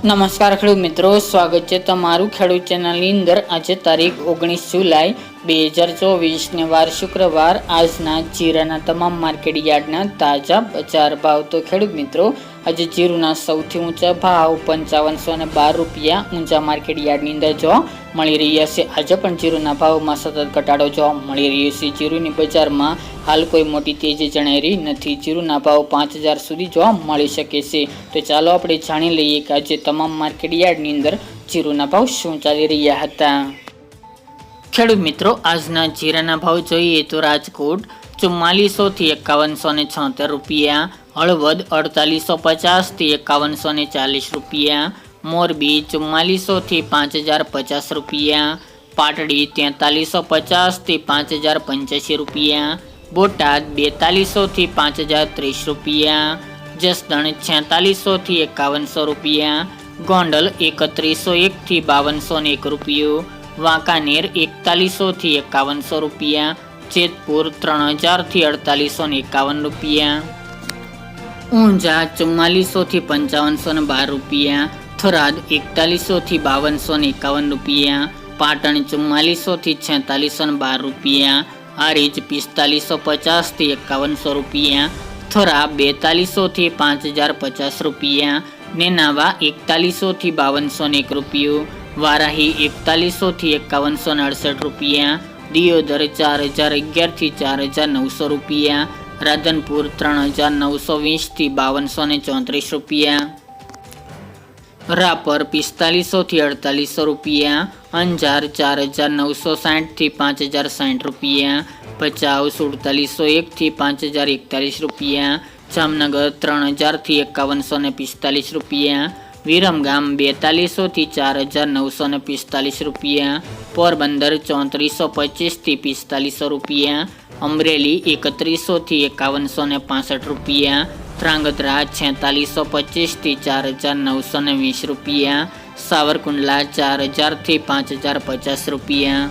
નમસ્કાર ખેડૂત મિત્રો, સ્વાગત છે તમારું ખેડૂત ચેનલની અંદર। આજે તારીખ 19 જુલાઈ 2024 ને વાર શુક્રવાર। આજના જીરાના તમામ માર્કેટ યાર્ડના તાજા બજાર ભાવ। તો ખેડૂત મિત્રો, આજે જીરુના સૌથી ઊંચા ભાવ 5512 રૂપિયા ઊંચા માર્કેટ યાર્ડની અંદર જોવા મળી રહ્યા છે। આજે પણ જીરુના ભાવમાં સતત ઘટાડો જોવા મળી રહ્યો છે। જીરુની બજારમાં હાલ કોઈ મોટી તેજી જણાઈ રહી નથી। જીરુના ભાવ 5000 સુધી જોવા મળી શકે છે। તો ચાલો આપણે જાણી લઈએ કે આજે તમામ માર્કેટ યાર્ડની અંદર જીરુના ભાવ શું ચાલી રહ્યા હતા। ખેડૂત મિત્રો, આજના જીરાના ભાવ જોઈએ તો રાજકોટ 4400 થી 5176 રૂપિયા, હળવદ 4850 થી 5140 રૂપિયા, મોરબી 4400 થી 5050 રૂપિયા, પાટડી 4350 થી 5085 રૂપિયા, બોટાદ 4200 થી 5030 રૂપિયા, જસદણ 4600 થી 5100 રૂપિયા, ગોંડલ 3101 થી 5201 રૂપિયો, વાંકાનેર 4100 થી 5100 રૂપિયા, જેતપુર 3000 થી 4851 રૂપિયા, ઊંઝા 4400 થી 5512 રૂપિયા, થરાદ 4100 થી 5251 રૂપિયા, પાટણ 4400 થી 4612 રૂપિયા, હારીજ 4550 થી 5100 રૂપિયા, થરા 4200 થી 5050 રૂપિયા, નેનાવા 4100 થી 5201 રૂપિયો, વારાહી 4100 થી 5168 રૂપિયા, દિયોદર 4011 થી 4900 રૂપિયા, રાધનપુર 3920 થી 5234 રૂપિયા, રાપર 4500 થી 4800 રૂપિયા, અંજાર 4960 થી 5060 રૂપિયા, ભચાઉ 4701 થી 5041 રૂપિયા, જામનગર 3000 થી 5145 રૂપિયા, વિરમગામ 4200 થી 4945 રૂપિયા, પોરબંદર 3425 થી 4500 રૂપિયા, અમરેલી 3100 થી 5165 રૂપિયા, ધ્રાંગધ્રા 4625 થી 4920 રૂપિયા, સાવરકુંડલા 4000 થી 5050 રૂપિયા,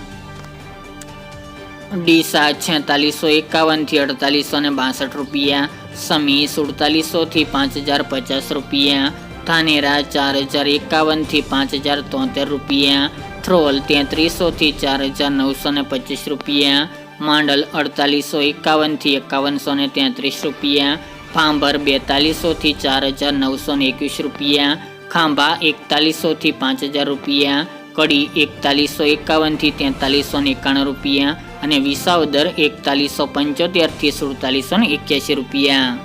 ડીસા 4651 થી 4862 રૂપિયા, સમી 4700 થી 5050 રૂપિયા, ધાનેરા 4051 થી 5073 રૂપિયા, થ્રોલ 3300 થી 4925 રૂપિયા, માંડલ 4851 થી 5133 રૂપિયા, ભાંભર 4200 થી 4921 રૂપિયા, ખાંભા 4100 થી 5000 રૂપિયા, કડી 4151 થી 4391 રૂપિયા અને વિસાવદર 4175 થી 4781 રૂપિયા।